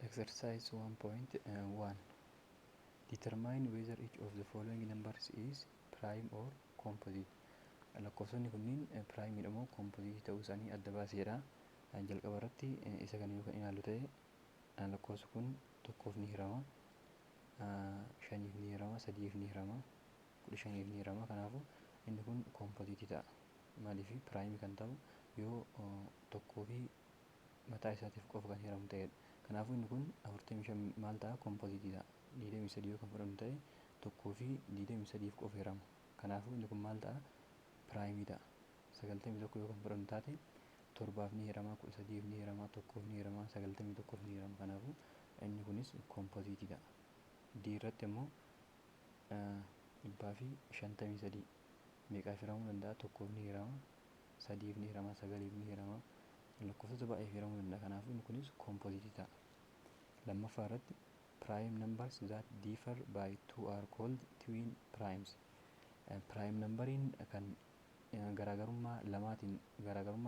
Exercise 1.1. Determine whether each of the following numbers is prime or composite. Lakkoofsonni kunniin prime moo composite ta'uu isaanii adda baaseedha. Jalqaba irratti isa kana yoo kan ilaallu ta'e lakkoofsi kun tokkoof ni hirama, shaniif ni hirama, sadiif ni hirama, 15 ni hirama. Kanaafuu inni kun composite ta'a. Maaliif prime kan ta'u yoo tokkoo fi mataa isaatiif qofa kan hiramu ta'edha. Kanaafuu inni kun 45 maal ta'a composite ta'a. 23 yoo kan fudhannu ta'e tokkoo fi 23f qofa hirama. Kanaafuu inni kun maal ta'a prime ta'a. 91 yoo kan fudhannu taate torbaaf ni hirama, 13f ni hirama, tokkoof ni hirama, 91f ni hirama. Kanaafuu inni kunis composite ta'a. D irratti immoo 153 meeqaaf hiramuu danda'a? Tokkoof ni hirama, sadiif ni hirama, 9f ni hirama. Lakkoofsota baay'eef hiramuu danda'a. Kanaafuu inni kunis composite ta'a. Lammaffaa irratti prime numbers that differ by 2 are called twin primes. Prime numberiin kan garaagarummaa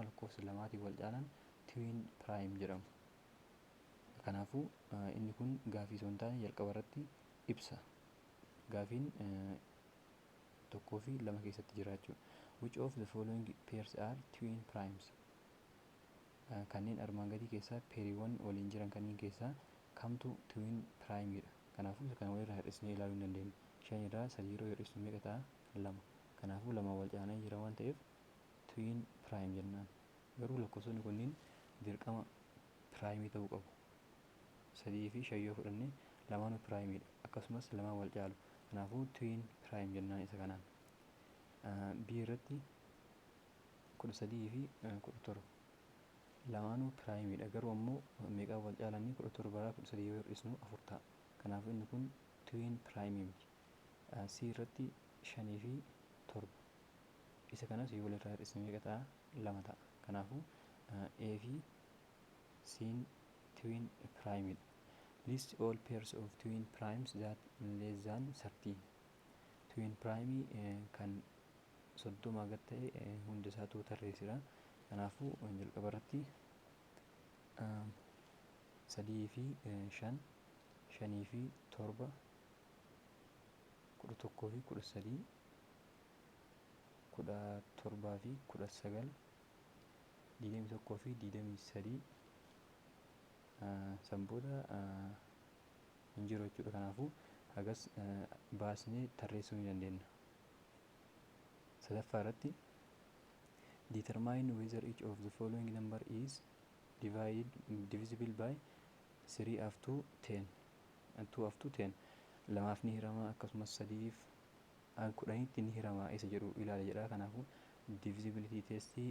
lakkoofsa lamaatiin wal caalan twin prime jedhamu. Kanaafuu inni kun gaafii osoo hin taane jalqaba irratti ibsa. Gaafiin tokkoo fi lama keessatti jira jechuudha. Which of the following pairs are twin primes? Kanneen armaan gadii keessaa peeriiwwan waliin jiran kanneen keessaa kamtu twin primeidha? Kanaafuu isa kana walirraa hir'isnee ilaaluu hin dandeenyu. 5 irraa 3 yeroo hir'isnu meeqa ta'a? 2. Kanaafuu lama wal caalanii jira waan ta'eef twin prime jennaan. Garuu lakkoofsonni kunniin dirqama prime ta'uu qabu. 3 fi 5 yoo fudhanne lamaanuu primeidha. Akkasumas lamaan wal caalu. Kanaafuu twin prime jennaan isa kanaan. B irratti 13 fi 17 lamaanuu primeidha. Garuu ammoo meeqaan wal caalanii 17 irraa 13 yoo hir'isnu 4 ta'a. Kanaafuu inni kun twin prime miti. C irratti 5 fi 7 isa kanas yoo walirraa hir'isne meeqa ta'a? 2 ta'a. Kanaafuu A fi C'n twin primeidha. List all pairs of twin primes that less than 13. Twin prime kan 30 gad ta'e hunda isaatu tarreessira. Kanaafuu jalqaba irratti 3 fi 5, 5 fi 7, 11 fi 13, 17 fi 19, 21 fi 23 san booda hin jiru jechuudha. Kanaafuu hagas baasnee tarreessuu ni dandeenya. Sadaffaa irratti determine whether each of the following number is divisible by 3 up to 10 and 2 up to 10. Lamaaf ni hirama akkasumas sadiif 10tti ni hirama isa jedhu ilaala jedha. Kanaafuu divisibility testii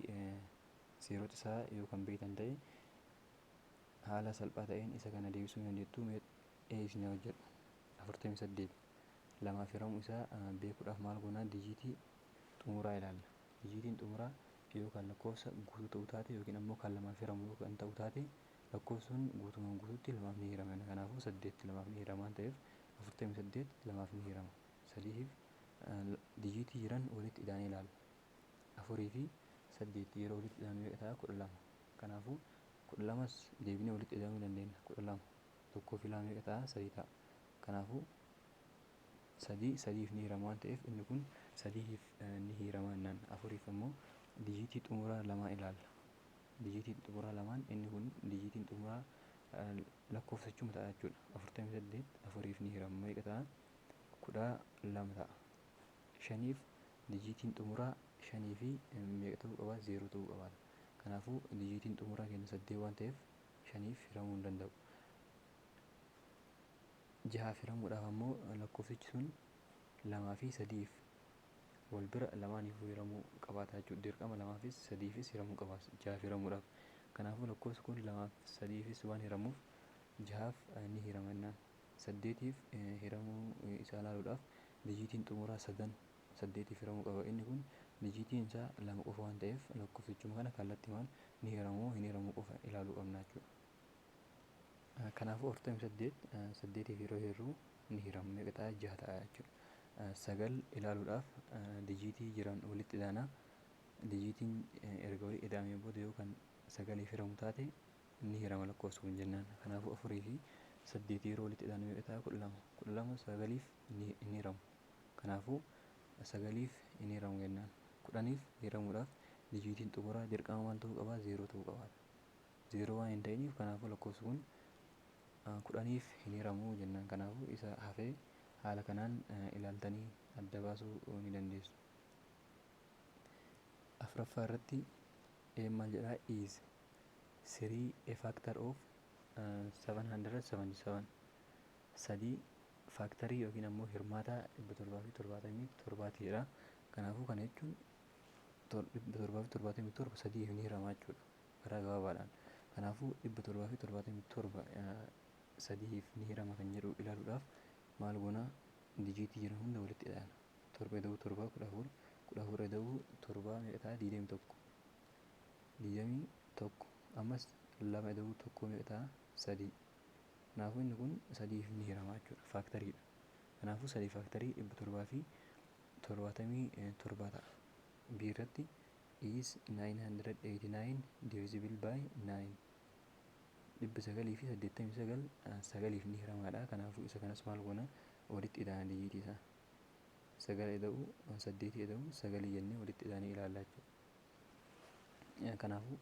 seerota isaa yoo kan beektan ta'e haala salphaa ta'een isa kana deebisuu ni dandeettu. Isin hojjedhu 48 lamaaf hiramuu isaa beekuudhaaf maal goona? Dijiitii xumuraa ilaalla. Dijiitiin xumuraa yoo kan lakkoofsa guutuu ta'uu taate yookiin ammoo kan lamaaf hiramu yoo kan ta'u taate lakkoofsuun guutumaan guutuutti lamaaf ni hirama. Kanaafuu 8 lamaaf ni hirama waan ta'eef 48 lamaaf ni hirama. Sadiif dijiitii jiran walitti hidhaanii ilaalla. 4 fi 8 yeroo walitti hidhamu meeqa ta'a? 12. Kanaafuu 12s deebinee walitti hidhamuu dandeenya. 12 tokkoo fi 2 meeqa ta'a? 3 ta'a. Kanaafuu sadiif ni hirama waan ta'eef inni kun sadiif ni hirama jennaan. 4f ammoo dijiitii xumuraa lamaa ilaalla. Dijiitiin xumuraa lamaan inni kun dijiitiin xumuraa lakkoofsa jechuma ta'a jechuudha. 48 4f ni hirama meeqa ta'a? 12 ta'a. 5f dijiitiin xumuraa 5 fi meeqa ta'uu qaba? 0 ta'uu qabaata. Kanaafuu dijiitiin xumuraa keenya 8 waan ta'eef 5f hiramuu hin danda'u. 6f hiramuudhaaf ammoo lakkoofsichi sun 2 fi 3f wal bira lamaaniifuu hiramuu qabaata jechuudha. Dirqama 2fis 3fis hiramuu qabaata 6f hiramuudhaaf. Kanaafuu lakkoofsi kun 2f 3fis waan hiramuuf 6f ni hirama jennaan. 8f hiramuu isaa ilaaluudhaaf dijiitiin xumuraa 9 8f hiramuu qaba. Inni kun dijiitiin isaa 2 qofa waan ta'eef lakkoofsichuma kana kallattiimaan ni hiramoo hin hiramuu qofa ilaaluu qabna jechuudha. Kanaafuu 48 8f yeroo hirru ni hirama meeqa ta'a? 6 ta'a jechuudha. 9 ilaaluudhaaf dijiitii jiran walitti hidhaana. Dijiitiin erga walitti hidhamee booda yoo kan 9f hiramu taate inni hirama lakkoofsi kun jennaan. Kanaafuu 4 fi 8 yeroo walitti hidhaan meeqa ta'a? 12. 12 9f inni hiramu. Kanaafuu 9f inni hiramu jennaan. 10f hiramuudhaaf dijiitiin xumuraa dirqama maal ta'uu qaba? 0 ta'uu qabaata. 0 waan hin ta'iniif kanaafuu lakkoofsi kun 10f hin hiramu jennaan. Kanaafuu isa hafee haala kanaan ilaaltanii adda baasuu ni dandeessu. Afuraffaa irratti maal jedhaa? Is 3 a factor of 777. 3 faaktarii yookiin ammoo hirmaata 777 jedha. Kanaafuu kana jechuun 777 3 ni hirama jechuudha karaa gabaabaadhaan. Kanaafuu 777 3 ni hirama kan jedhu ilaaluudhaaf maal goona? Dijiitii jiran hunda walitti hidhaana. 7 da'uu 7 14 14 da'uu 7 meeqa ta'a? 21 21 ammas 2 da'uu 1 meeqa ta'a? 3. Kanaafuu inni kun 3 ni hirama jechuudha, faaktariidha. Kanaafuu 3 faaktarii 777 ta'a. B irratti is 989 divisible by 9. 989 9f ni hiramaadha. Kanaafuu isa kanas maal goona? Walitti hidhaana dijiitii isaa. 9 da'uu 8 da'uu 9 jennee walitti hidhaanii ilaallaa jechuudha. Kanaafuu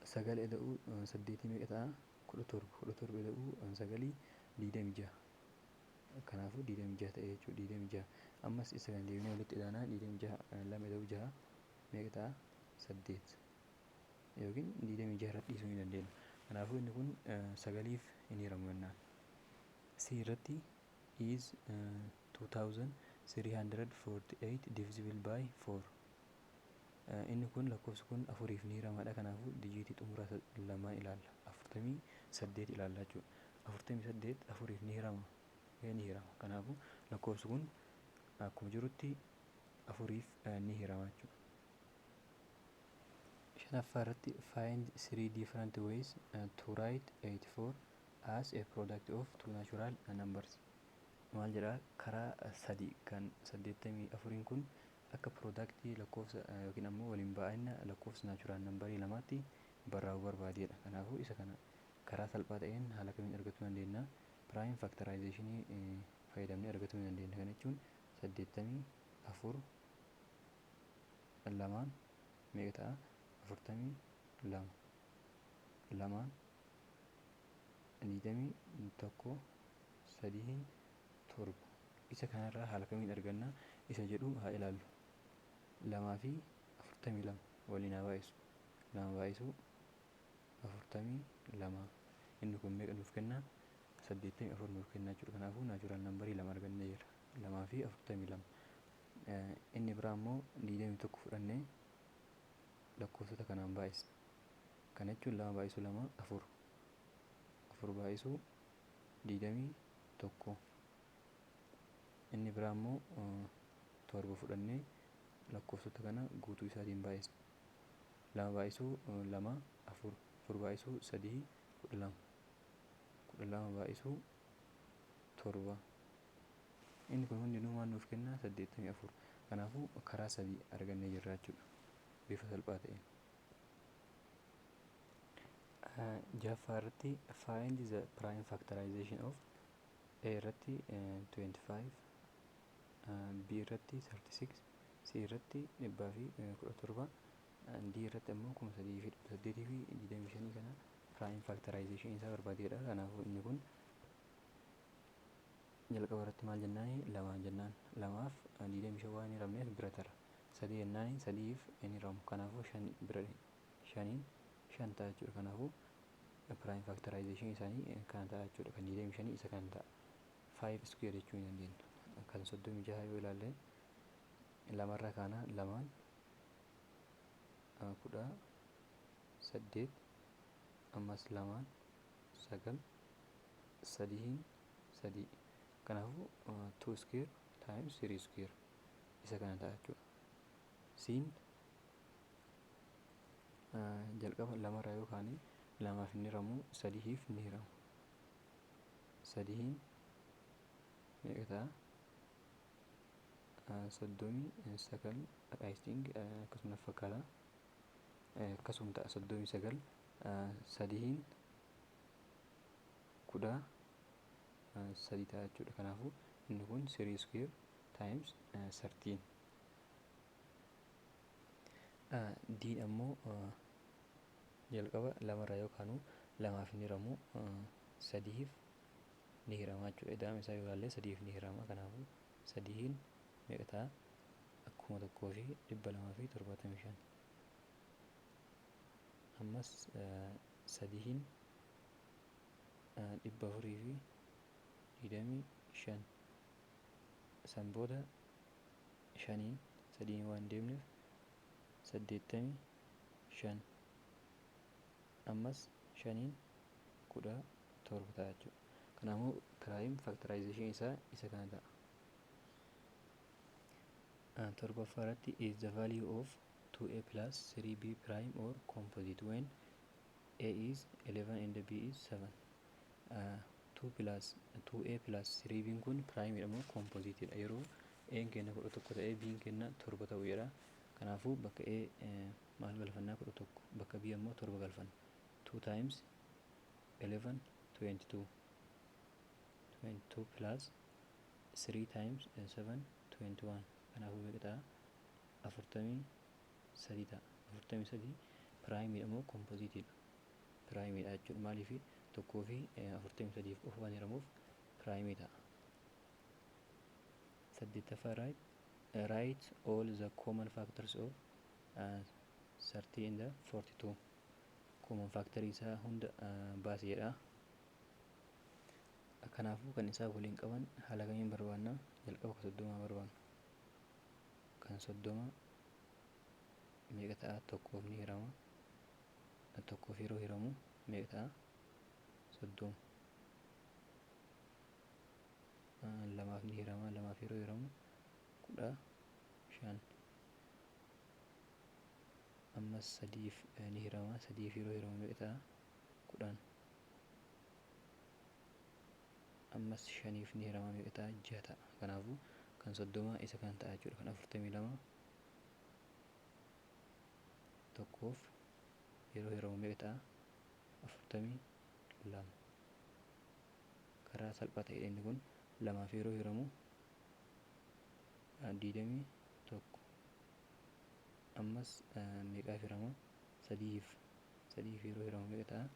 9 da'uu 8 meeqa ta'a? 17. 17 da'uu 9 26. Kanaafuu 26 ta'e jechuudha. 26 ammas isa kan deebinee walitti hidhaanaa. 26 2 da'uu 6 meeqa ta'a? 8 yookiin 26 irratti dhiisuu ni dandeenya. Kanaafuu inni kun 9f hin hiramu jennaan. C irratti is 2348 divisible by 4. Inni kun lakkoofsi kun 4f ni hiramaadha. Kanaafuu dijiitii xumuraa lamaan ilaalla. 48 ilaalla jechuudha. 48 4f ni hirama. Ni hirama. Kanaafuu lakkoofsi kun akkuma jirutti 4f ni hirama jechuudha. Shanaffaa irratti find 3 different ways to write 84 as a product of two natural numbers. Maal jedhaa? Karaa 3 kan 84 kun akka product lakkoofsa yookiin ammoo waliin baay'ina lakkoofsa natural numberii lamaatti barraa'uu barbaadeedha. Kanaafuu isa kana karaa salphaa ta'een haala kamiin argachuu dandeenya? Prime factorization fayyadamnee argachuu ni dandeenya. Kana jechuun 84 lamaan meeqa ta'a? 42 lamaan 21 3 7. Isa kanarraa haala kamiin arganna? Isa jedhu haa ilaallu. 2 fi 42 waliin haa baay'isu. 2 baay'isuu 42. Inni kun meeqa nuuf kenna? 84 nuuf kenna jechuudha. Kanaafuu naachuraal nambarii 2 argannee jira. 2 fi 42. Inni biraa immoo 21 fudhannee lakkoofsota kanaan baay'isna. Kana jechuun 2 baay'isuu 2 4. 4 baay'isuu 21. Inni biraa immoo 7 fudhannee lakkoofsota kana guutuu isaatiin baay'isna. 2 baay'isuu 2 4. 4 baay'isuu 3 12. 12 baay'isuu 7. Inni kun hundinuu maal nuuf kenna? 84. Kanaafuu karaa 3 argannee jirra jechuudha. Bifa salphaa ta'een. Jaffaa irratti find the prime factorization of A irratti 25, B irratti 36, C irratti 117, D irratti ammoo 3800 fi 25 kana prime factorization isaa barbaadeedha. Kanaafuu inni kun jalqaba irratti maal jennaani? 2 jennaan. 2f 25 waan hin hiramneef bira tara. 3 jennaani 3f hin hiramu. Kanaafuu 5 bira 5 ta'a jechuudha. Kanaafuu prime factorization isaanii kan ta'a jechuudha. Kan 25 isa kan ta'a. 5 square jechuu ni dandeenya. Kan 36 yoo ilaalle lamarra kaana lamaan 18 ammas lamaan 9 3 3. Kanaafuu 2 square times 3 square isa kana ta'a jechuudha. Siin jalqaba lamarraa yoo kaane lamaaf inni hiramu 3f ni hiramu. 3 meeqa ta'a? 39 I think akkasuma fakkaata. Akkasuma ta'a 39 3 kudha sadii ta'a jechuudha. Kanaafuu inni kun 3 square times 13. D ammoo jalqaba lamarraa yookaan lamaaf ni hiramu, sadiif ni hirama jechuudha. Ida'ama isaa yoo ilaalle sadiif ni hirama. Kanaafuu sadiin meeqa ta'a? 1275. Ammas sadiin 425. San booda shaniin sadiin waan deemneef 85. Ammas shaniin 17 ta'a jechuudha. Kanaafuu prime factorization isaa isa kana ta'a. Torbaffaa irratti is the value of 2a plus 3b prime or composite when a is 11 and b is 7. 2a plus 3b kun prime jedhamu composite dha. Yeroo a kenna 11 ta'ee b kenna 7 ta'u jedha. Kanaafuu bakka a maal galfannaa? 11, bakka b ammoo 7 galfanna. 2 times 11 22 plus 3 times 7 21. Kanaafuu meeqa ta'a? 43 ta'a. 43 prime jedhamu composite dha. Prime dha jechuudha. Maaliif tokkoo fi 43 qofa waan hiramuuf prime ta'a. Saddeettaffaa write all the common factors of 30 and 42. Common factor isaa hunda baasi jedha. Kanaafuu kan isaa waliin qaban haala kamiin barbaanna? Jalqaba kan 30 barbaanna. Kan 30 meeqa ta'a? Tokkoof ni hirama. Tokkoof yeroo hiramu meeqa ta'a? 30. Lamaaf ni hirama. Lamaaf yeroo hiramu 15. Ammas sadiif ni hirama. Sadiif yeroo hiramu meeqa ta'a? 10. Ammas shaniif ni hirama. Meeqa ta'a? 6 ta'a. Kanaafuu kan 30 isa kan ta'a jechuudha. Kan 42 tokkoof yeroo hiramu meeqa ta'a? 42. Karaa salphaa ta'e inni kun lamaaf yeroo hiramu 21. Ammas meeqaaf hirama? Sadiif yeroo hiramu meeqa ta'a?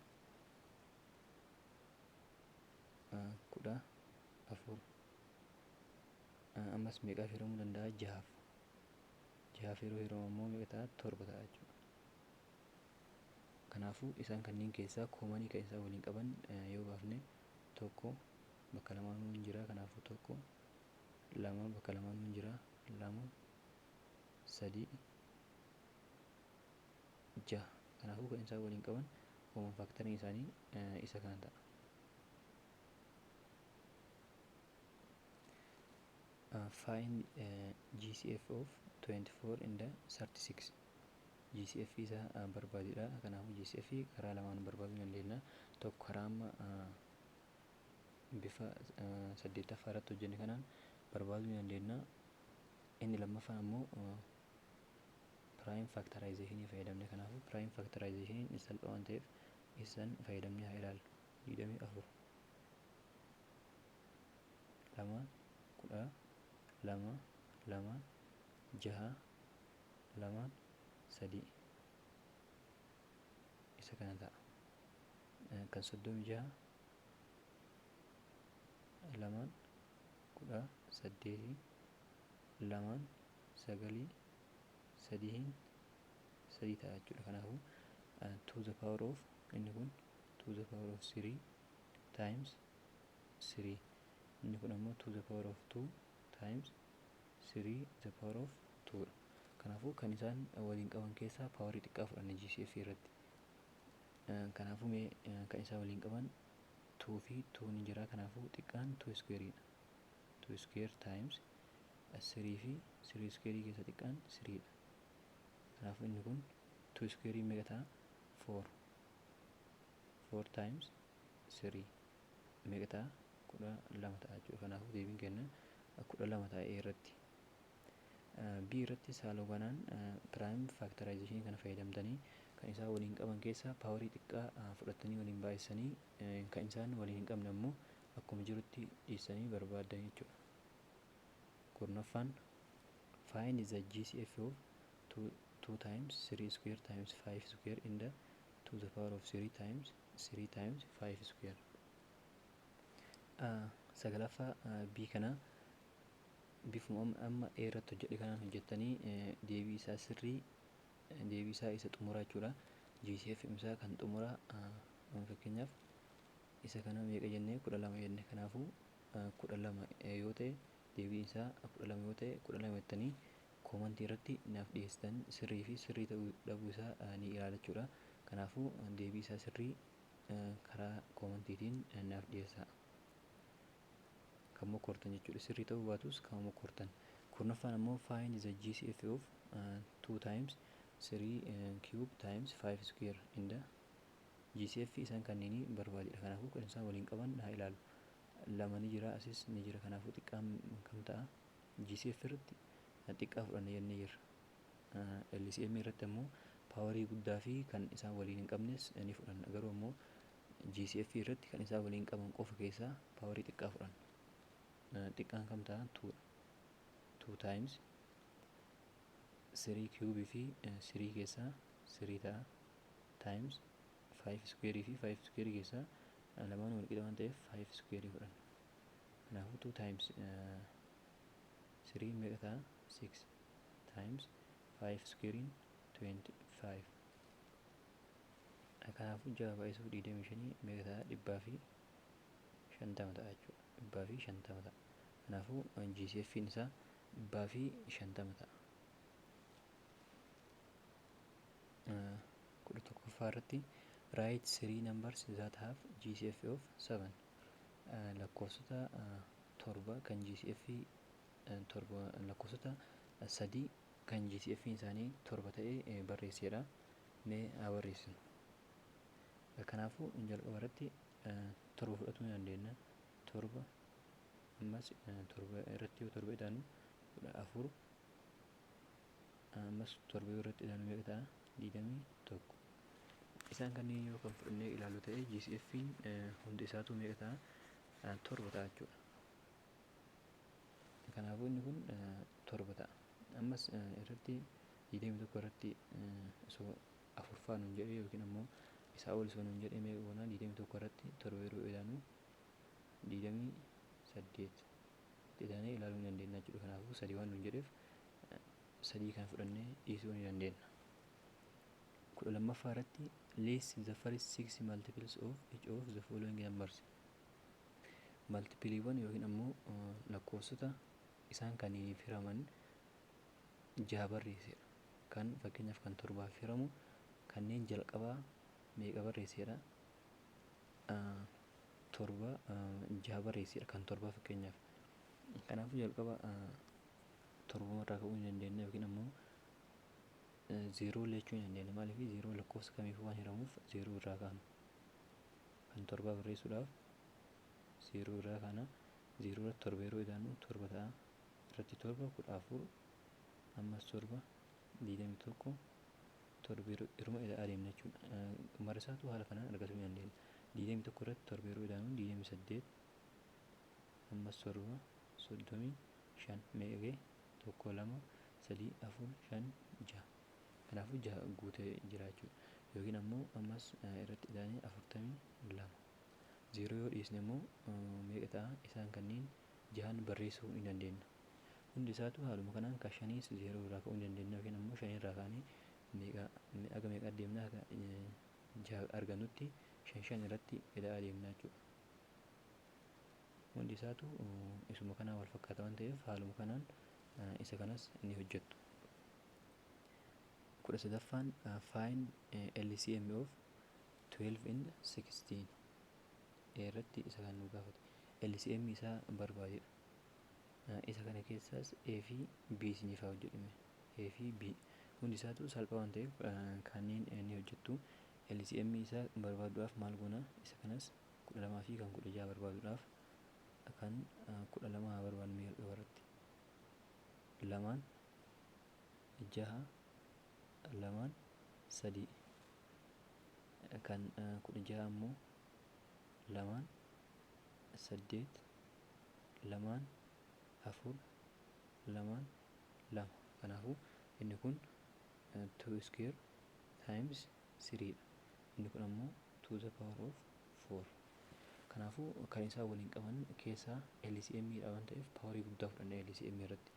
14. Ammas meeqaaf hiramuu danda'a? 6. 6 yeroo hiramu ammoo meeqa ta'a? 7 ta'a jechuudha. Kanaafuu isaan kanneen keessaa koomanii kan isaa waliin qaban yoo baafne tokko bakka lamaanuu hin jira. Kanaafuu tokko, lama bakka lamaanuu hin jira. 2, 3, 6. Kanaafuu kan isaa waliin qaban common factoriin isaanii isa kana ta'a. Find GCF of 24 and 36. GCF isaa barbaadudha. Kanaafuu GCF karaa lamaan barbaaduu dandeenya. Tokko karaa amma bifa 8ffaa irratti hojjenne kanaan barbaaduu dandeenya. Inni lammaffaan ammoo prime factorization fayyadamne. Kanaafuu prime factorization inni salphaa waan ta'eef isaan fayyadamne haa ilaallu. 24 lamaan 10 lamaan 6 lamaan 3 isa kana ta'a. Kan 36 lamaan 18 lamaan 9 3 ta'a jechuudha. Kanaafuu to the power of inni kun to the power of 3 times 3. Inni kun ammoo to the power of 2 times 3 the power of 2. Kanaafuu kan isaan waliin qaban keessaa paawarii xiqqaa fudhanne GCF irratti. Kanaafuu kan isaan waliin qaban 2 fi 2 ni jira. Kanaafuu xiqqaan 2 square dha. 2 square times 3 fi 3 square keessa xiqqaan 3 dha. Kanaafuu inni kun 2 square meeqa ta'a? 4. 4 times 3 meeqa ta'a? 12 ta'a jechuudha. Kanaafuu deebiin kenna 12 ta'a irratti. B irratti saaloo banaan prime factorization kana fayyadamtanii kan isaan waliin qaban keessaa paawarii xiqqaa fudhatanii waliin baay'isanii kan isaan waliin hin qabne ammoo akkuma jirutti dhiisanii barbaadan jechuudha. Kurnaffaan find the GCF of 2 times 3 square times 5 square in the to the power of 3 times 5 square. Sagalaffaa B kana bifuma amma A irratti hojjedhe kanaan hojjettanii deebii isaa sirrii deebii isaa isa xumuraa jechuudha. GCF isaa kan xumuraa fakkeenyaaf isa kana meeqa jennee 12 jenne, kanaafuu 12 yoo ta'e deebiin isaa 12 yoo ta'e 12 jettanii koomantii irratti naaf dhiyeessitan sirrii fi sirrii ta'uu dhabuu isaa ni ilaala jechuudha. Kanaafuu deebii isaa sirrii karaa koomantiitiin naaf dhiyeessaa. Kan mokkortan jechuudha. Sirrii ta'uu baatus kan mokkortan. Kurnaffaan ammoo find the GCF of 2 times 3 cube times 5 square in the GCF isaan kanneenii barbaadedha. Kanaafuu kan isaan waliin qaban haa ilaalu. Lama ni jira, asis ni jira. Kanaafuu xiqqaan kam ta'a? GCF irratti xiqqaa fudhanna jennee jirra. LCM irratti ammoo paawarii guddaa fi kan isaan waliin hin qabnes ni fudhanna. Garuu ammoo GCF irratti kan isaan waliin qaban qofa keessaa paawarii xiqqaa fudhanna. Xiqqaan kam ta'a? 2 times 3 cube fi 3 keessaa 3 ta'a times 5 square fi 5 square keessaa lamaan wal qixa waan ta'eef 5 square fudhanna. Kanaafuu 2 times 3 meeqa ta'a? 6 times 5 square 25. Kanaafuu 6 baay'isuuf 25 meeqa ta'a? 150 ta'a jechuudha. 150 ta'a. Kanaafuu GCF isaa 150 ta'a. 11ffaa irratti write 3 numbers that have GCF of 7. Lakkoofsota 7 kan GCF lakkoofsota 3 kan GCF isaanii 7 ta'ee barreessedha. Mee haa barreessinu. Kanaafuu jalqaba irratti 7 fudhatuu ni dandeenya. 7 ammas 7 irratti yoo 7 ida'anu 4 ammas 7 irratti ida'anu meeqa ta'a? 21. Isaan kanneen yoo kan fudhannee ilaallu ta'e GCF hundi isaatu meeqa ta'a? 7 ta'a jechuudha. Kanaafuu inni kun 7 ta'a. Ammas irratti 21 irratti osoo 4 faa nuun jedhee yookiin ammoo isaa ol osoo nuun jedhee meeqa goonaa? 21 irratti 7 yeroo ida'anu 28 jedhanii ilaaluu ni dandeenya jechuudha. Kanaafuu 3 waan nuun jedheef 3 kan fudhannee dhiisuu ni dandeenya. 12ffaa irratti list the first 6 multiples of each of the following numbers. Multipliiwwan yookiin ammoo lakkoofsota isaan kanneen firaman 6 barreessedha. Kan fakkeenyaaf kan 7 firamu kanneen jalqabaa meeqa barreessedha? 7 6 barreessedha kan 7 fakkeenyaaf. Kanaafuu jalqaba 7 irraa ka'uu ni dandeenya yookiin ammoo 0 jechuu ni dandeenya. Maaliif 0 lakkoofsa kamiifuu waan hiramuuf 0 irraa kaana. Kan 7 barreessuudhaaf 0 irraa kaana. 0 irratti 7 yeroo ida'anu 7 ta'a. Irratti 7 14 ammas 7 21 7 irma ida'aa deemna jechuudha. Marasaatu haala kanaan argatuu ni dandeenya. 21 irratti 7 yeroo ida'anu 28 ammas 7 35 meeqa ga'e? 1 2 3 4 5 6. Kanaafuu 6 guutee jira jechuudha. Yookiin ammoo ammas irratti ida'anii 42. 0 yoo dhiisne immoo meeqa ta'a? Isaan kanneen 6 barreessuu ni dandeenya. Hundi isaatu haaluma kanaan kan 5 0 irraa ka'uu ni dandeenya yookiin ammoo 5 irraa kaanee aga meeqa deemna aga 6 argannutti 5 irratti ida'aa deemna jechuudha. Hundi isaatu isuma kanaan wal fakkaata waan ta'eef haaluma kanaan isa kanas ni hojjettu. 13ffaan find LCM of 12 and 16 irratti isa kan nu gaafate. LCM isaa barbaadedha. Isa kana keessaas A fi B isiniif haa hojjedhame. A fi B hundi isaatu salphaa waan ta'eef kanneen ni hojjettu. LCM isaa barbaaduudhaaf maal goona? Isa kanas 12 fi kan 16 barbaaduudhaaf kan 12 haa barbaadnu jalqaba irratti. 2 6 2 3 kan 16 ammoo lamaan 8 lamaan 4 lamaan 2. Kanaafuu inni kun 2 square times 3 dha. Inni kun ammoo 2 the power of 4. Kanaafuu kan isaa waliin qaban keessaa LCM dha waan ta'eef paawarii guddaa fudhanna LCM irratti.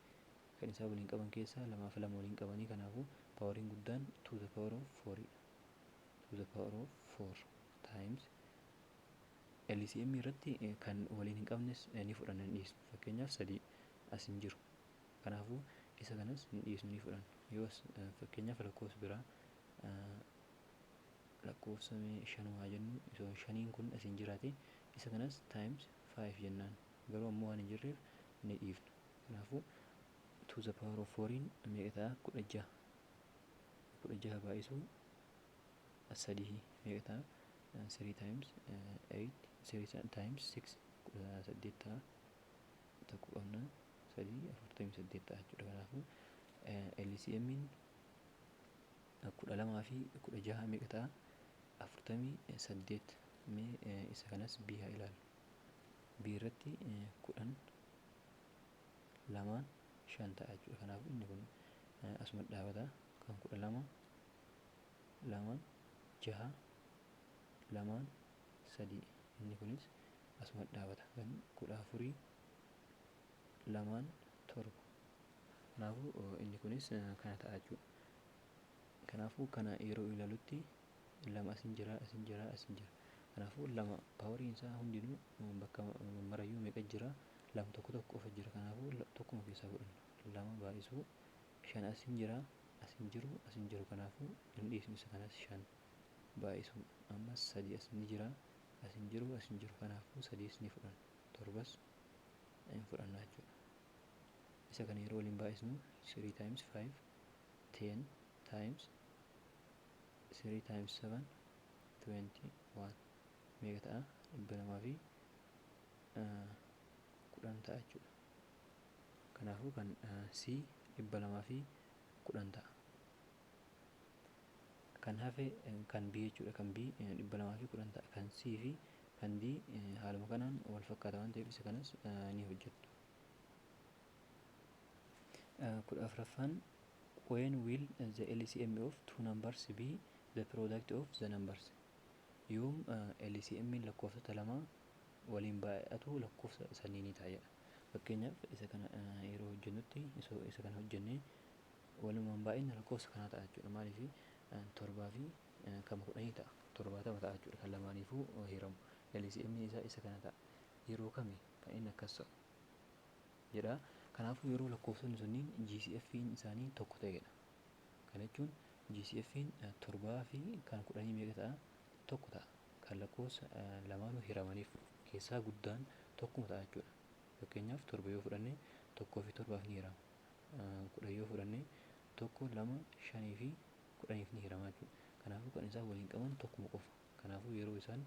Kan isaa waliin qaban keessaa 2 fi 2 waliin qabanii, kanaafuu paawariin guddaan 2 the power of 4 dha. 2 the power of 4 times LCM irratti kan waliin hin qabnes ni fudhanna hin dhiisnu. Fakkeenyaaf 3 as hin jiru. Kanaafuu isa kanas hin dhiisnu ni fudhanna. Yoo fakkeenyaaf lakkoofsa biraa lakkoofsa 5 jennu, osoo 5 kun as hin jiraate isa kanas times 5 jennaan. Garuu ammoo waan hin jirreef ni dhiifna. Kanaafuu 2 the power of 4 meeqa ta'a? 16. 16 baay'isuu 3 meeqa ta'a? 3 times 8 3 times 6 8 ta'a. Tokko qabna 3 48 ta'a jechuudha. Kanaafuu LCM 12 fi 16 meeqa ta'a? 48. Mee isa kanas B haa ilaallu. B irratti 10 lamaan 5 ta'a jechuudha. Kanaafuu inni kun asuma dhaabata. Kan 12 lamaan 6 lamaan 3. Inni kunis asuma dhaabata. Kan 14 lamaan 7. Kanaafuu inni kunis kana ta'a jechuudha. Kanaafuu kana yeroo ilaalutti 2 asin jira asin jira asin jira. Kanaafuu 2 paawariin isaa hundinuu bakka marayyuu meeqa jira? 2 tokko tokko qofa jira. Kanaafuu tokkuma keessaa fudhanna. 2 baay'isuu 5 asin jira asin jiru. Kanaafuu hin dhiisnu isa kanas 5 baay'isuu ammas 3 asin jira asin jiru. Kanaafuu 3 ni fudhanna. 7 hin fudhanna jechuudha. Isa kana yeroo waliin baay'isnu 3 times 5 10 times 3 times 7 21 meeqa ta'a? 200 fi 10 ta'a jechuudha. Kanaafuu kan C 200 fi 10 ta'a. Kan hafe kan B jechuudha. Kan B 200 fi 10 ta'a. Kan C fi kan D haaluma kanaan wal fakkaata waan ta'eef isa kanas ni hojjettu. 14ffaan when will the LCM of two numbers be the product of the numbers? Yoom LCM lakkoofsota lama waliin baay'atu lakkoofsa sanii ni ta'a jedha. Fakkeenyaaf isa kana yeroo hojjennutti isa kana hojjennee walumaan baay'ina lakkoofsa kanaa ta'a jechuudha. Maaliif 7 fi 10 ta'a. 70 ta'a jechuudha. Kan lamaaniifuu hiramu. LCM isaa isa kana ta'a. Yeroo kami kan inni akkas ta'u jedha. Kanaafuu yeroo lakkoofsonni sunniin GCF'n isaanii tokko ta'edha. Kana jechuun GCF'n 7 fi kan 10 meeqa ta'a? Tokko ta'a. Kan lakkoofsa lamaanuu hiramaniif keessaa guddaan tokkuma ta'a jechuudha. Fakkeenyaaf 7 yoo fudhanne 1 fi 7 ni hirama. 10 yoo fudhanne 1 2 5 fi 10 ni hirama jechuudha. Kanaafuu kan isaan waliin qaban tokkuma qofa. Kanaafuu yeroo isaan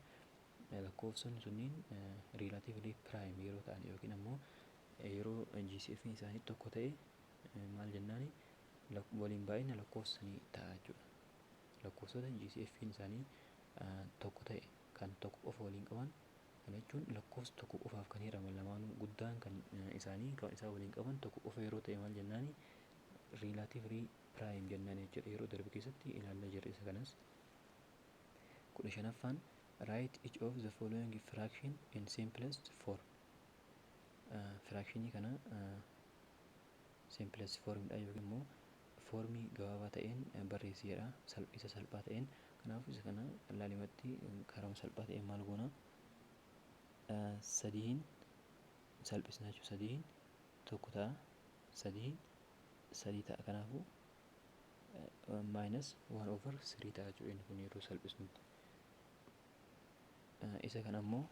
lakkoofsonni sunniin relatively prime yeroo ta'an yookiin ammoo yeroo GCF'n isaanii tokko ta'e maal jennaani? Waliin baay'ina lakkoofsanii ta'a jechuudha. Lakkoofsota GCF'n isaanii tokko ta'e kan tokko qofa waliin qaban, kana jechuun lakkoofsa tokko qofaaf kan hiraman lamaanuu guddaan kan isaanii kan isaan waliin qaban tokko qofa yeroo ta'e maal jennaani? Relatively prime jennaan jechuudha. Yeroo darbe keessatti ilaallaa jirre isa kanas. 15ffaan write each of the following fraction in simplest form. Fractionii kana simplest formidha yookiin immoo foormii gabaabaa ta'een barreessi jedha. Isa salphaa ta'een. Kanaafuu isa kana laalimatti karaa salphaa ta'een maal goona? 3 salphisna jechuudha. 3 tokko ta'a. 3 ta'a. Kanaafuu minus 1/3 ta'a jechuudha. Inni kun yeroo salphisnutti. Isa kana ammoo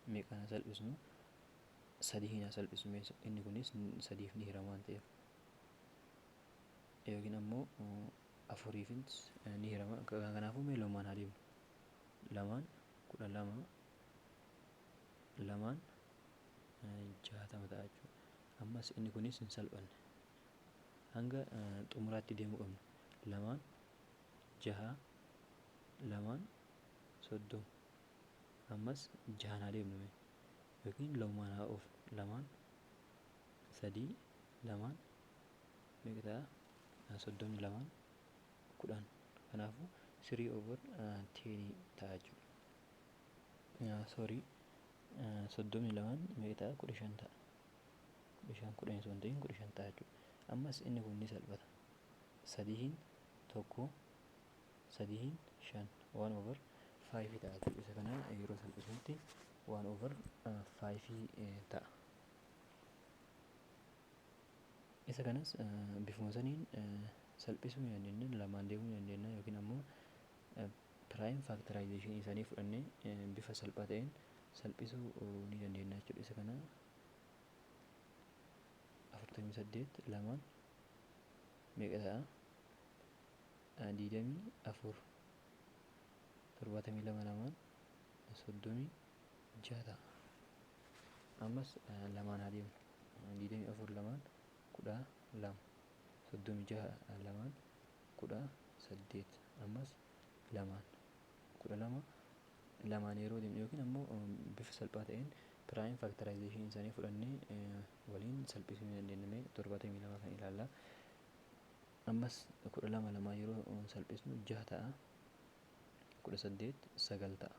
meeqaan salphisnu? 3 salphisnu. Inni kunis 3f ni hirama waan ta'eef. Yookiin ammoo 4fis ni hirama. Kanaafuu mee lamaan haa deemnu. 2 12 2 60 ta'a jechuudha. Ammas inni kunis hin salphanne. Hanga xumuraatti deemuu qabna. 2 jaha, lamaan, soddoma. Ammas jahaan haa deemnu yookiin lamaan haa oofnu. Lamaan, sadii, lamaan meeqa ta'a? 32 10. Kanaafuu 3/10 ta'a jechuudha. 32 meeqa ta'a? 15 ta'a. 15 10 osoo hin ta'in 15 ta'a jechuudha. Ammas inni kun ni salphata. Sadiin tokko, sadiin 5 1/5 ta'a jechuudha. Isa kana yeroo salphisuutti 1/5 ta'a. Isa kanas bifuma saniin salphisuu ni dandeenya, lamaan deemuu ni dandeenya yookiin ammoo prime factorization isaanii fudhannee bifa salphaa ta'een salphisuu ni dandeenya jechuudha. Isa kana 48 lamaan meeqa ta'a? 24. 72 lamaan 36 ta'a. Ammas lamaan haa deemnu. 24 lamaan 12. 36 lamaan 18. Ammas lamaan 12 lamaan yeroo deemnu yookiin ammoo bifa salphaa ta'een prime factorization isaanii fudhannee waliin salphisuu ni dandeenya. 72 kan ilaallaa. Ammas 12 lamaan yeroo salphisnu 6 ta'a. 18 9 ta'a.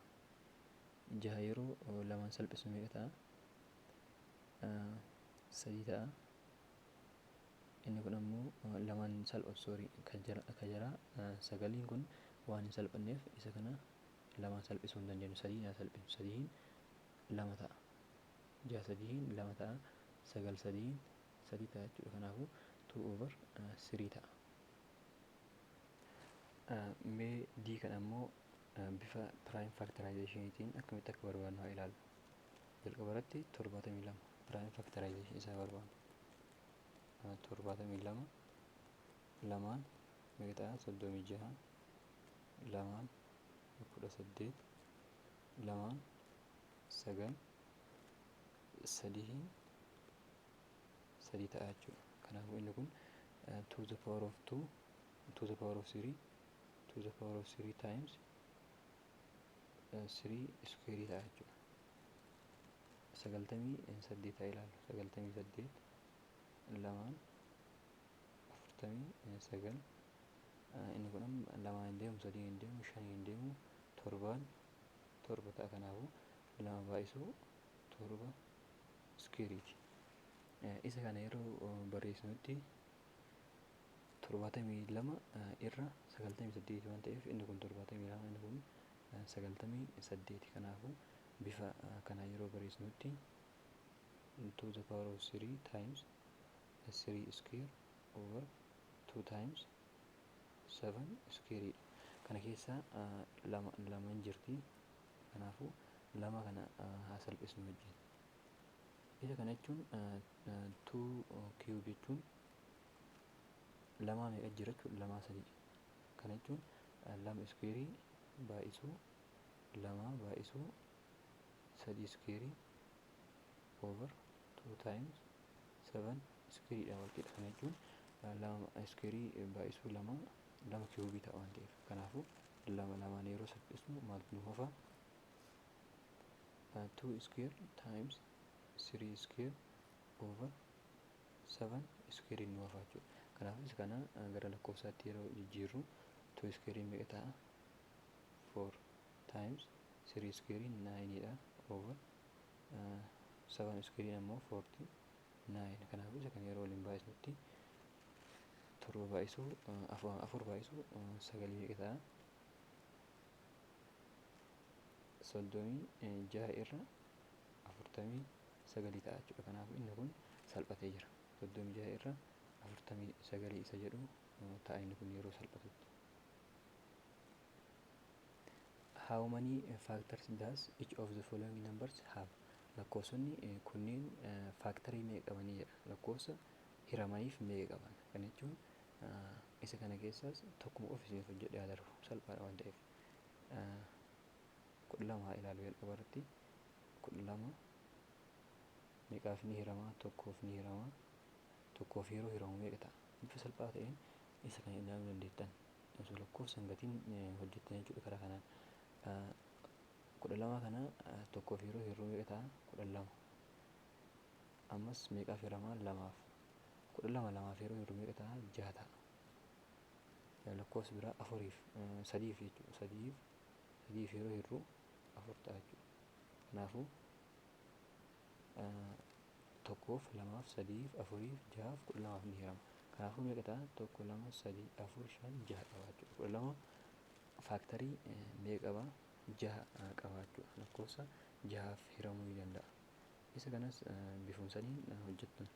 6 yeroo lamaan salphisnu meeqa ta'a? 3 ta'a. Inni kun ammoo lamaan salphatu kan jara 9 kun waan hin salphanneef isa kana lamaan salphisuu hin dandeenyu. 3 haa salphinu. 3 2 ta'a. 6 3 2 ta'a. 9 3 3 ta'a jechuudha. Kanaafuu 2/3 ta'a. Mee D kan ammoo bifa prime factorization'itiin akkamitti akka barbaadnu haa ilaallu. Jalqaba irratti 72 prime factorization isaa barbaadna. 72 lamaan meeqa ta'a? 36 lamaan 18 lamaan 9 3 ta'a jechuudha. Kanaafuu inni kun 2 to the power of 2 to the power of 3 to the power of 3 times 3 square ta'a jechuudha. 98 haa ilaallu. 98 lamaan 49 inni kun lamaan hin deemu, 3 hin deemu, 5 hin deemu, 7 ta'a. Kanaafuu 2 baay'isuu 7 square'iti. Isa kana yeroo barreessinutti 72 irra 98 waan ta'eef inni kun 72 inni kun 98. Kanaafuu bifa kana yeroo barreessinutti 2 the power of 3 times 3 square over 2 times 7 square. Kana keessa lama hin jirti. Kanaafuu lama kana haa salphisnu wajjin. Isa kana jechuun 2 cube jechuun lamaa meeqa jira jechuudha? Lamaa 3. Kana jechuun 2 square baay'isuu 2 baay'isuu 3 square over 2 times 7 square dha walqixa. Kana jechuun 2 square baay'isuu 2 cube ta'a waan ta'eef. Kanaafuu lamaan yeroo salphisnu maaltu nu hafa? 2 square times 3 square over 7 square nu hafa jechuudha. Kanaafuu isa kana gara lakkoofsaatti yeroo jijjiirru 2 square meeqa ta'a? 4 times 3 square 9 dha over 7 square ammoo 49. Kanaafuu isa kana yeroo waliin baay'isnutti 7 baay'isuu 4 baay'isuu 9 meeqa ta'a? 36 irra 49 ta'a jechuudha. Kanaafuu inni kun salphatee jira. 36 irra 49 isa jedhu ta'a inni kun yeroo salphatutti. How many factors does each of the following numbers have? Lakkoofsonni kunneen faaktarii meeqa qabanii jedha. Lakkoofsa hiramaniif meeqa qaban? Kana jechuun isa kana keessaas tokkuma qofisiin hojjedhee haa darbu salphaadha waan ta'eef. 12 haa ilaalu jalqaba irratti. 12 meeqaaf ni hiramaa? Tokkoof ni hiramaa. Tokkoof yeroo hiramu meeqa ta'a? Bifa salphaa ta'een isa kana ilaaluu dandeettan. osoo lakkoofsa hin gatiin hojjettan jechuudha karaa kanaan. 12 kana tokkoof yeroo hirruu meeqa ta'a? 12. Ammas meeqaaf hiramaa? 2f. 12 lamaaf yeroo hirruu meeqa ta'a? 6 ta'a. Lakkoofsi biraa 4f 3f jechuudha. 3f yeroo hirruu 4 ta'a jechuudha. Kanaafuu tokkoof, lamaaf, sadiif, afuriif, jahaaf, 12f ni hirama. Kanaafuu meeqa ta'a? 1, 2, 3, 4, 5, 6 qaba jechuudha. 12 faaktarii meeqa qaba? 6 qaba jechuudha. Lakkoofsa 6f hiramuu ni danda'a. Isa kanas bifuma saniin hojjettan.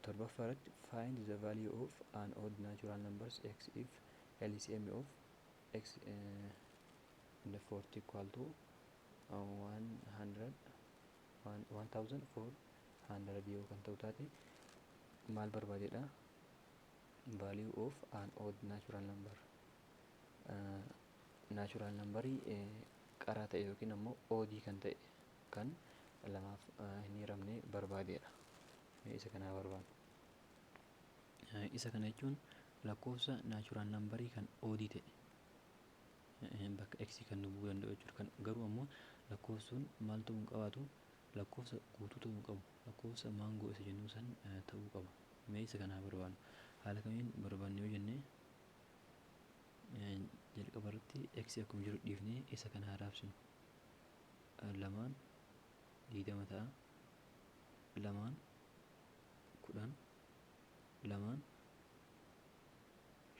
7ffaa irratti find the value of an odd natural numbers x if LCM of x in the 40 equal to 1400 yoo kan ta'u taate maal barbaadeedha? Value of an odd natural number, natural numberii qaraa ta'e yookiin ammoo odd kan ta'e kan lamaaf hin hiramne barbaadeedha. Isa kana barbaadu. Isa kana jechuun lakkoofsa natural numberii kan odd ta'e bakka x kan nu bu'uu danda'u jechuudha. Kan garuu ammoo lakkoofsuun maal ta'uu hin qabaatu? Lakkoofsa guutuu ta'uu hin qabu. Lakkoofsa maangoo isa jennu san ta'uu qaba. Isa kana barbaadu. Haala kamiin barbaanne yoo jenne jalqaba irratti x akkuma jiru dhiifnee isa kana raabsinu. 2 20 ta'a. 2 10 2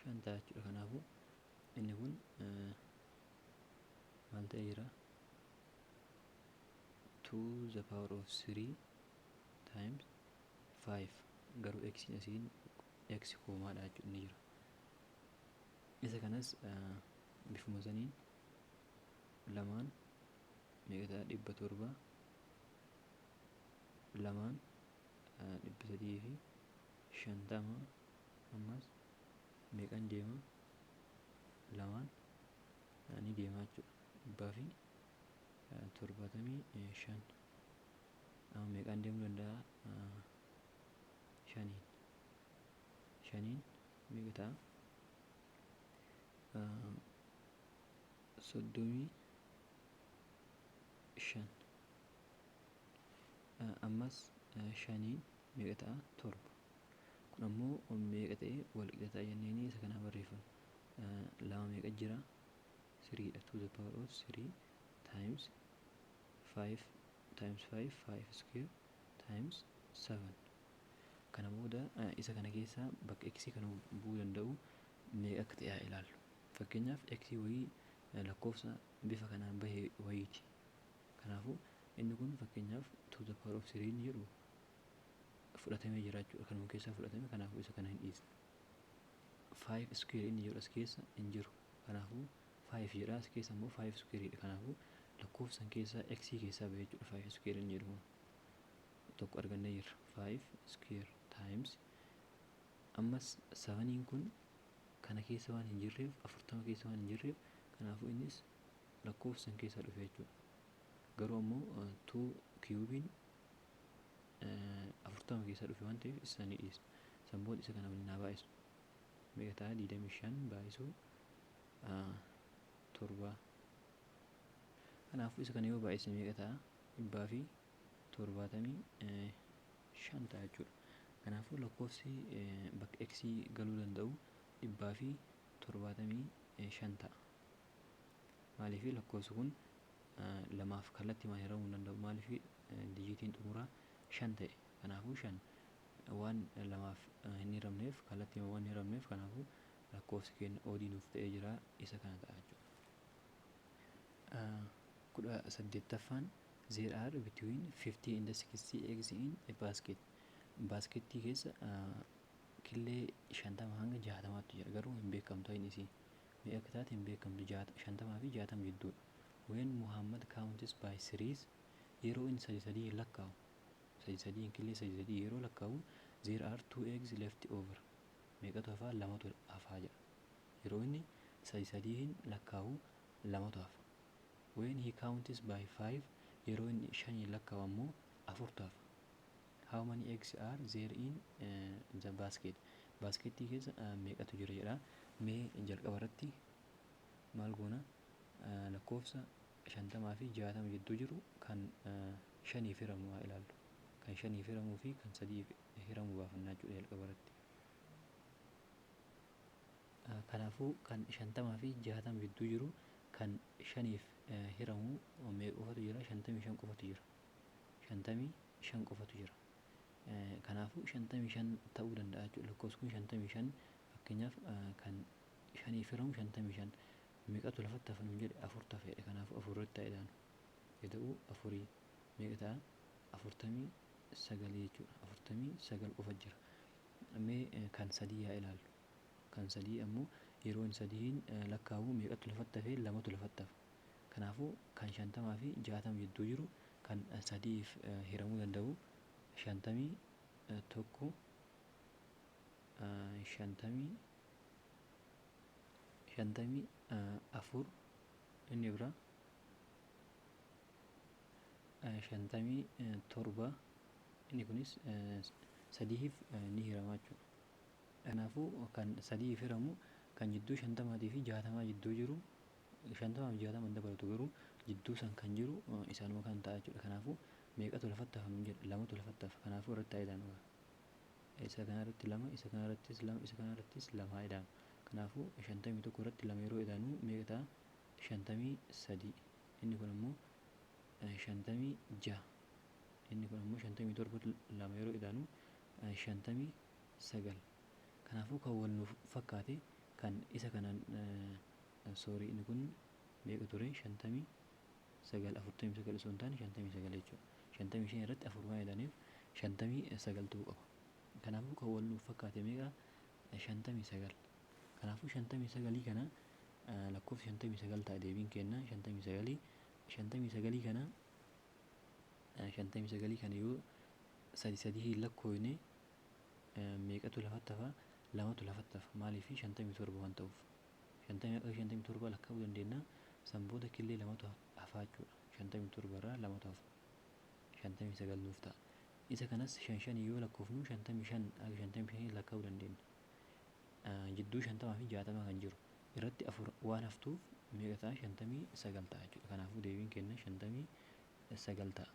5 ta'a jechuudha. Kanaafuu inni kun maal ta'ee jira? 2 the power of 3 times 5 garuu x asiin x koomaadha jechuudha ni jira. Isa kanas bifuma saniin 2 meeqa ta'a? 700 2 350 ammas meeqan deema? 2 ni deema jechuudha. 75 amma meeqan deemuu danda'a? 5 meeqa ta'a? 35 ammas 5 meeqa ta'a? 7. Kun ammoo meeqa ta'e wal qixa ta'a jenneeni isa kana barreeffamu. 2 meeqa jira? 3 dha. 2 the power of 3 times 5 times 5 square times 7. Kana booda isa kana keessaa bakka x kan bu'uu danda'u meeqa akka ta'e haa ilaallu. Fakkeenyaaf x wayii lakkoofsa bifa kanaan bahe wayiiti. Kanaafuu inni kun fakkeenyaaf 2 the power of 3 inni jedhu fudhatamee jira jechuudha. Kanuma keessaa fudhatame. Kanaafuu isa kana hin dhiisne. 5 square inni jedhu as keessa hin jiru. Kanaafuu 5 jedha, as keessa immoo 5 square dha. Kanaafuu lakkoofsan keessaa x keessaa bahe jechuudha. 5 square inni jedhu tokko argannee jirra. 5 square times ammas 7 kun kana keessa waan hin jirreef 40 keessa waan hin jirreef kanaafuu innis lakkoofsan keessaa dhufe jechuudha. Garuu ammoo 2 cubing 40 keessaa dhufe waan ta'eef isa ni dhiisna. Sanboon isa kana waliin haa baay'isu. Meeqa ta'a? 25 baay'isuu 7. Kanaafuu isa kana yoo baay'isne meeqa ta'a? 175 ta'a jechuudha. Kanaafuu lakkoofsi bakka x galuu danda'u 175 ta'a. Maaliif lakkoofsi kun lamaaf kallattiimaan hiramuu hin danda'u. Maaliif dijiitiin xumuraa 5 ta'e. Kanaafuu 5 waan lamaaf hin hiramneef kallattiimaan waan hin hiramneef kanaafuu lakkoofsi keenya oodii nuuf ta'ee jira. Isa kana ta'a jechuudha. 18ffaan there are between 50 and 60 eggs in a basket. Baaskeettii keessa killee 50 hanga 60tu jira. Garuu hin beekamtu ayin isii. Meeqa akka taate hin beekamtu. 50 fi 60 jidduudha. When Muhammad counts by threes yeroo inni sadii lakkaa'u killee sadii yeroo lakkaa'u there are 2 eggs left over. Meeqatu hafaa? 2tu hafaa jedha. Yeroo inni sadii lakkaa'u 2tu hafa. When he counts by 5 yeroo inni 5 lakkaa'u ammoo 4tu hafa. How many eggs are there in the basket? Baaskeettii keessa meeqatu jira jedha. Mee jalqaba irratti maal goona? Lakkoofsa 50 fi 60 jidduu jiru kan 5 hiramu haa ilaallu. Kan 5 hiramuu fi kan 3 hiramu baafannaa jechuudha jalqaba irratti. Kanaafuu kan 50 fi 60 jidduu jiru kan 5 hiramu meeqa qofatu jira? 55 qofatu jira. 55 qofatu jira. Kanaafuu 55 ta'uu danda'a jechuudha. Lakkoofsi kun 55 fakkeenyaaf kan 5 hiramu 55 meeqatu lafatti hafa nuun jedhe 4 tafeedha. Kanaafuu 4 irratti haa ilaanu. Yoo ta'u 4 meeqa ta'a? 49 jechuudha. 49 qofa jira. Mee kan 3 haa ilaallu. Kan 3 ammoo yeroo inni 3 lakkaa'u meeqatu lafatti hafee? 2tu lafatti hafa. Kanaafuu kan 50 fi 60 jidduu jiru kan 3f hiramuu danda'u 51 54 inni biraa 57 inni kunis 3f ni hiramaa jechuudha. Kanaafuu kan 3f hiramu kan jidduu 50 fi 60 jidduu jiru 50 fi 60 hin dabalatu garuu jidduu san kan jiru isaanuma kan ta'a jechuudha. Kanaafuu meeqatu lafatti hafa nuun jedhe? 2tu lafatti hafa. Kanaafuu irratti haa ilaanu. Isa kana irratti 2, isa kana irrattis 2, isa kana irrattis 2 haa ilaanu. Kanaafuu 51 irratti 2 yeroo ilaanu meeqa ta'a? 53. Inni kun ammoo 56. Inni kun ammoo 57 2 yeroo ilaanu 59. Kanaafuu kan wal nuuf fakkaate kan isa kanaan inni kun meeqa ture? 59 49 osoo hin taane 59 jechuudha. 55 irratti 4 waan ilaaniif 59 ta'uu qaba. Kanaafuu kan wal nuuf fakkaate meeqa? 59. Kanaafuu 59 kana lakkoofsa 59 ta'a deebiin kenna 59. 59 kana 59 kana yoo 3 lakkoofne meeqatu lafatti hafa? 2tu lafatti hafa. Maaliif? 57 waan ta'uuf. 57 lakkaa'uu dandeenya. San booda killee 2tu hafa jechuudha. 57 irraa 2tu hafa. 59 nuuf ta'a. Isa kanas 5 yoo lakkoofnu 55 lakkaa'uu dandeenya. Jidduu 50 fi 60 kan jiru irratti 4 waan haftuuf meeqa ta'a? 59 ta'a jechuudha. Kanaafuu deebiin kenna 59 ta'a.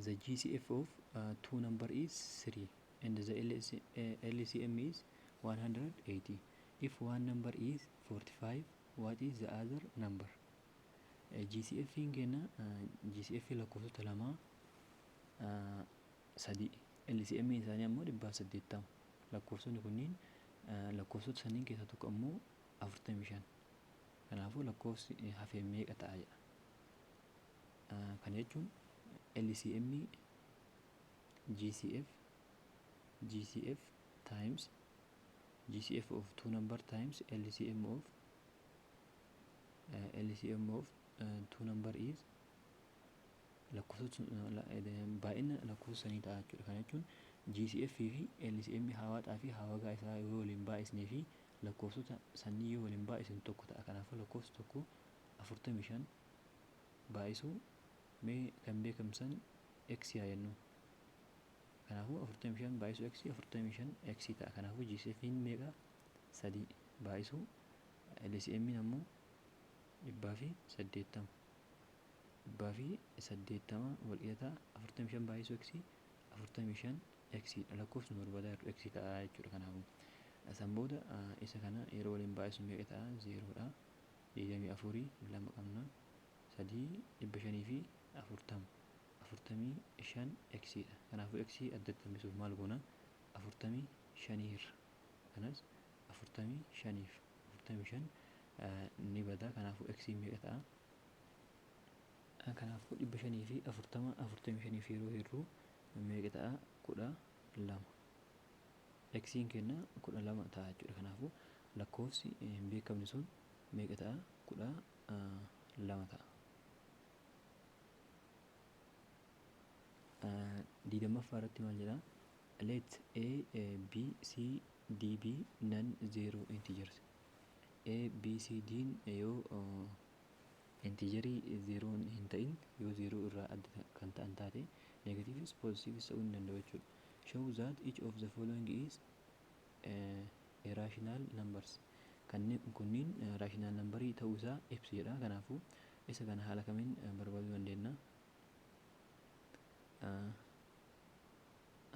The GCF of two number is 3 and the LCM is 180. If one number is 45, what is the other number? GCF kenna GCF lakkoofsota 2 3 LCM isaanii ammoo 180. Lakkoofsonni kunniin lakkoofsota saniin keessaa tokko ammoo 45. Kanaafuu lakkoofsi hafee meeqa ta'a jedha. Kana jechuun LCM GCF times GCF of two number times LCM of two number is baay'ina lakkoofsa sanii ta'a jechuudha. Kana jechuun GCF fi LCM hawaaxaa fi hawagaa isaa yoo waliin baay'isnee fi lakkoofsota sanii yoo waliin baay'isnu tokko ta'a. Kanaafuu lakkoofsi tokko 45 baay'isuu mee kan beekamsan x haa jennu. Kanaafuu 45 baay'isuu x 45 x ta'a. Kanaafuu GCF meeqa? 3 baay'isuu LCM ammoo 180. 180 wal qixa 45 baay'isuu x 45 x dha. Lakkoofsi nu barbaadaa jiru x ta'a jechuudha. Kanaafuu san booda isa kana yeroo waliin baay'isnu meeqa ta'a? 0 dha. 24 2 qabna. 3 500 fi 40 45 x dha. Kanaafuu x addatti hambisuuf maal goona? 45 irra kanas 45 ni bada. Kanaafuu x meeqa ta'a? Kanaafuu 500 fi 40 45 fi yeroo hirru meeqa ta'a? 12. X kenna 12 ta'a jechuudha. Kanaafuu lakkoofsi hin beekamne sun meeqa ta'a? 12 ta'a. Digdammaffaa irratti maal jedha? Let A, B, C, D be non-zero integers. A, B, C, D yoo integerii 0 hin ta'in yoo 0 irraa adda kan ta'an taate negatiivis positiivis ta'uu hin danda'u jechuudha. Show that each of the following is irrational numbers. Kunniin rational numberii ta'uu isaa ibsu jedha. Kanaafuu isa kana haala kamiin barbaaduu dandeenya?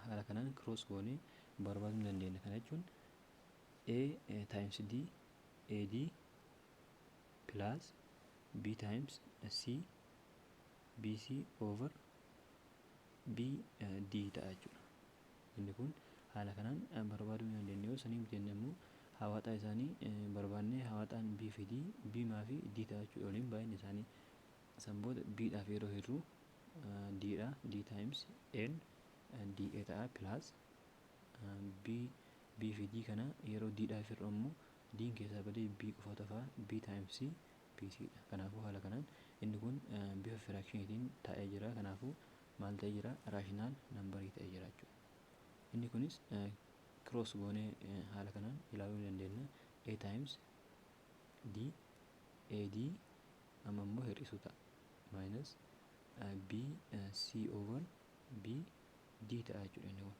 Haala kanaan cross goonee barbaaduu dandeenya. Kana jechuun a times d ad plus b times c bc over b d ta'a jechuudha. Inni kun haala kanaan barbaaduu dandeenya. Yoo sanii jenne immoo hawaaxaa isaanii barbaannee hawaaxaan b fi d b fi d ta'a jechuudha. Waliin baay'inni isaanii san booda b dhaaf yeroo hirru d dha, d times n dA ta'a plus b fi d kana yeroo d dhaaf hirru ammoo d keessaa badee b qofa ta'a, b times c bc dha. Kanaafuu haala kanaan inni kun bifa firaakshiiniitiin taa'ee jira. Kanaafuu maal ta'ee jira? Raashinaal nambarii ta'ee jira jechuudha. Inni kunis cross goonee haala kanaan ilaaluu dandeenya. a times d ad amma immoo hir'isuu ta'a minus b c over b d ta'a jechuudha. Inni kun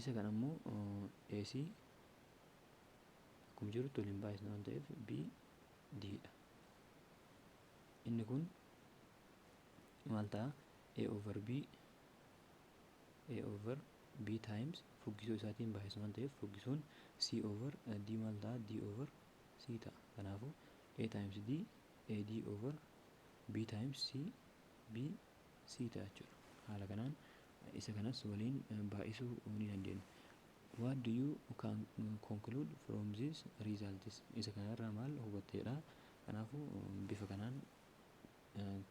isa kana immoo ac akkuma jirutti waliin baay'isna waan ta'eef b d dha. Inni kun maal ta'a? a over b times fuggisuu isaatiin baay'isna waan ta'eef fuggisuun c over d maal ta'a? d over c ta'a. Kanaafuu a times d ad over b times c b c ta'a jechuudha. Haala kanaan isa kanas waliin baay'isuu ni dandeenya. What do you can conclude from this results? Isa kanarraa maal hubatteedha? Kanaafuu bifa kanaan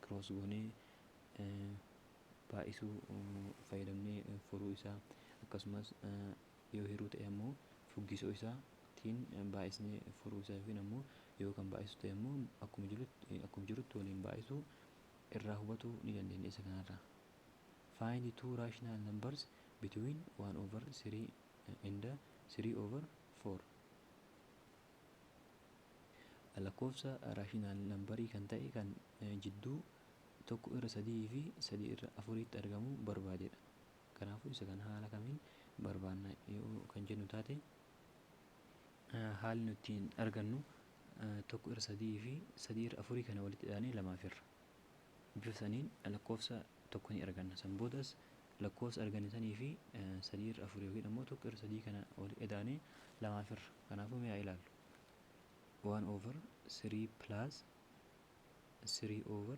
cross goonee baay'isuu fayyadamnee furuu isaa akkasumas yoo hiruu ta'e ammoo fuggisoo isaatiin baay'isnee furuu isaa yookiin ammoo yoo kan baay'isu ta'e ammoo akkuma jirutti waliin baay'isuu irraa hubatuu ni dandeenya. Isa kanarraa find two rational numbers between 1 over 3 and 3 over 4. Lakkoofsa raashinaal nambarii kan ta'e kan jidduu tokko irra sadii fi sadii irra afuriitti argamu barbaadeedha. Kanaafuu isa kana haala kamiin barbaanna yoo kan jennu taate haalli nuti argannu tokko irra sadii fi sadii irra afurii kana walitti hidhaanii lamaaf irra bifa saniin lakkoofsa tokko ni arganna. San boodas lakkoofsa arganne sanii fi sadii irra afurii yookiin ammoo tokko irra sadii kana walitti hidhaanii lamaaf irra. Kanaafuu mee haa ilaallu. 1 over 3 plus 3 over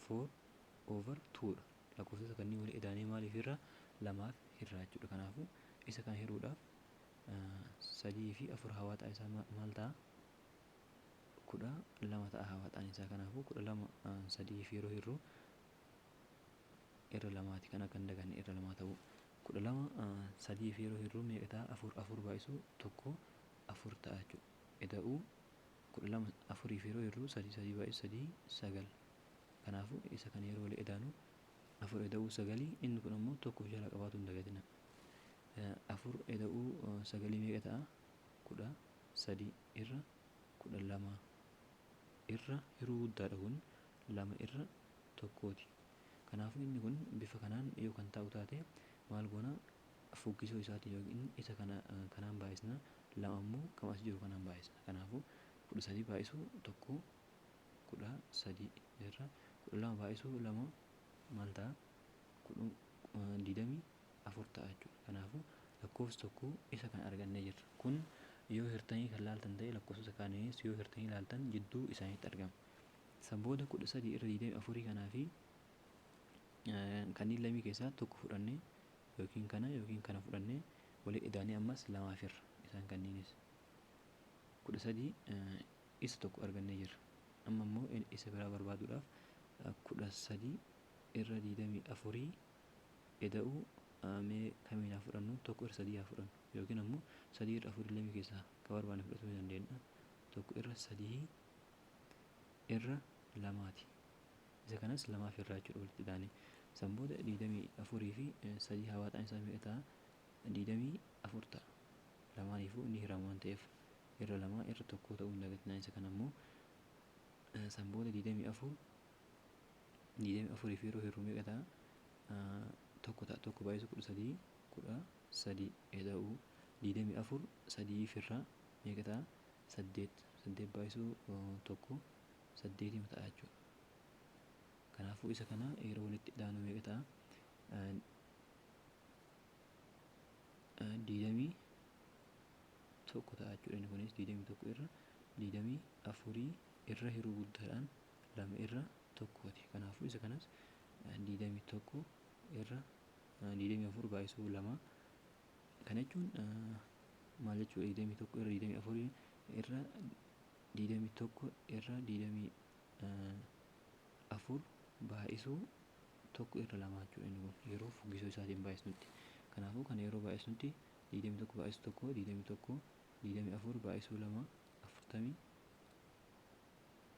4 over 2 dha. Lakkoofsa kanneen walitti hidhaanii maaliif irra? Lamaaf irra jechuudha. Kanaafuu isa kan hiruudhaaf sadii fi afur hawaaxaa isaa maal ta'a? 12 ta'a hawaaxaan isaa. Kanaafuu 12 sadii fi yeroo hirru irra lamaati. Kana kan daganne irra lamaa ta'u 12 sadii fi yeroo hirru meeqa ta'a? Afur baay'isuu tokko afur ta'a jechuudha. Ida'uu 12 afurii fi yeroo hirru sadii baay'isu sadii sagal. Kanaafuu isa kana yeroo walitti hidhaanu afur ida'uu sagalii, inni kun ammoo tokko jala qabaatu hin dagatina. Afur ida'uu sagalii meeqa ta'a? 13 irra 12 irra hiruu guddaadha kun 2 irra tokkooti. Kanaafuu inni kun bifa kanaan yoo kan taa'u taate maal goona? Fuggisoo isaatiin yookiin isa kana kanaan baay'isna, lama ammoo kan as jiru kanaan baay'isna. Kanaafuu 13 baay'isuu tokko 13 irra 12 baay'isuu lama maal ta'a? 24 ta'a jechuudha. Kanaafuu lakkoofsi tokko isa kan argannee jirra. Kun yoo hirtanii kan laaltan ta'e lakkoofsa kaaniis yoo hirtanii laaltan jidduu isaaniitti argama. San booda 13 irra 24 kanaa fi kanneen lamii keessaa tokko fudhannee yookiin kana fudhannee walitti hidhaanii ammas lamaaf irra isaan kanneenis 13 isa tokko argannee jirra. Amma immoo isa biraa barbaaduudhaaf 13 irra 24 ida'uu mee kamiin haa fudhannu? Tokko irra 3 haa fudhannu yookiin ammoo 3 irra 4 lamii keessaa kan barbaanne fudhachuu ni dandeenya. Tokko irra 3 irra 2ti. Isa kanas lamaaf irraa jechuudha walitti hidhaanii. San booda 24 fi 3 hawaaxaan isaa meeqa ta'a? 24 ta'a. Lamaaniifuu inni hirama waan ta'eef irra 2 irra tokko ta'uu hin dagatinaa. Isa kana ammoo san booda 24 fi yeroo hirru meeqa ta'a? Tokko ta'a. Tokko baay'isuu 13 ida'uu 24 sadii irraa meeqa ta'a? 8. 8 baay'isuu tokko 8 ta'a jechuudha. Kanaafuu isa kana yeroo walitti dhaanu meeqa ta'a? 21 ta'a jechuudha. Inni kunis 21 irra 24 irra hiruu guddaadhaan 2 irra tokkooti. Kanaafuu isa kanas 21 irra 24 baay'isuu 2 kana jechuun maal jechuudha? 21 irra 24 irra 21 irra 24 baay'isuu 1 irra 2 jechuudha. Inni kun yeroo fuggisoo isaatiin baay'isnutti. Kanaafuu kana yeroo baay'isnutti 21 baay'isuu 1 21 24 baay'isuu 2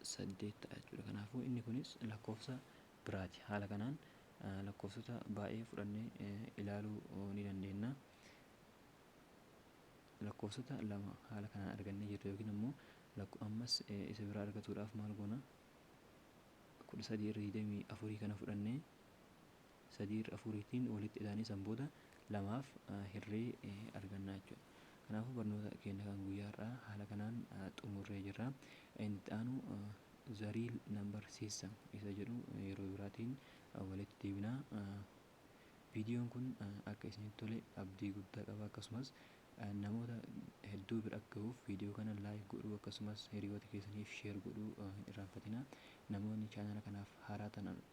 48 ta'a jechuudha. Kanaafuu inni kunis lakkoofsa biraati. Haala kanaan lakkoofsota baay'ee fudhannee ilaaluu ni dandeenya. Lakkoofsota lama haala kanaan argannee jirra yookiin immoo ammas isa biraa argachuudhaaf maal goona? 13 irra 24 kana fudhannee 3 irra 4tiin walitti ida'anii san booda 2f hirree argannaa jechuudha. Kanaafuu barnoota keenya kan guyyaa har'aa haala kanaan xumurree jirra. Inni itti aanu the real number system isa jedhu yeroo biraatiin walitti deebinaa. Viidiyoon kun akka isinitti tole abdii guddaa qaba. Akkasumas namoota hedduu bira gahuuf viidiyoo kana laayik godhuu akkasumas hiriyoota keessaniif sheer godhuu hin irraanfatinaa. Namoonni chaanala kanaaf haaraa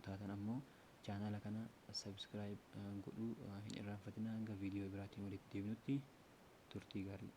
taatan ammoo chaanala kana sabskiraayib godhuu hin irraanfatinaa. Hanga viidiyoo biraatiin walitti deebinutti turtii gaarii.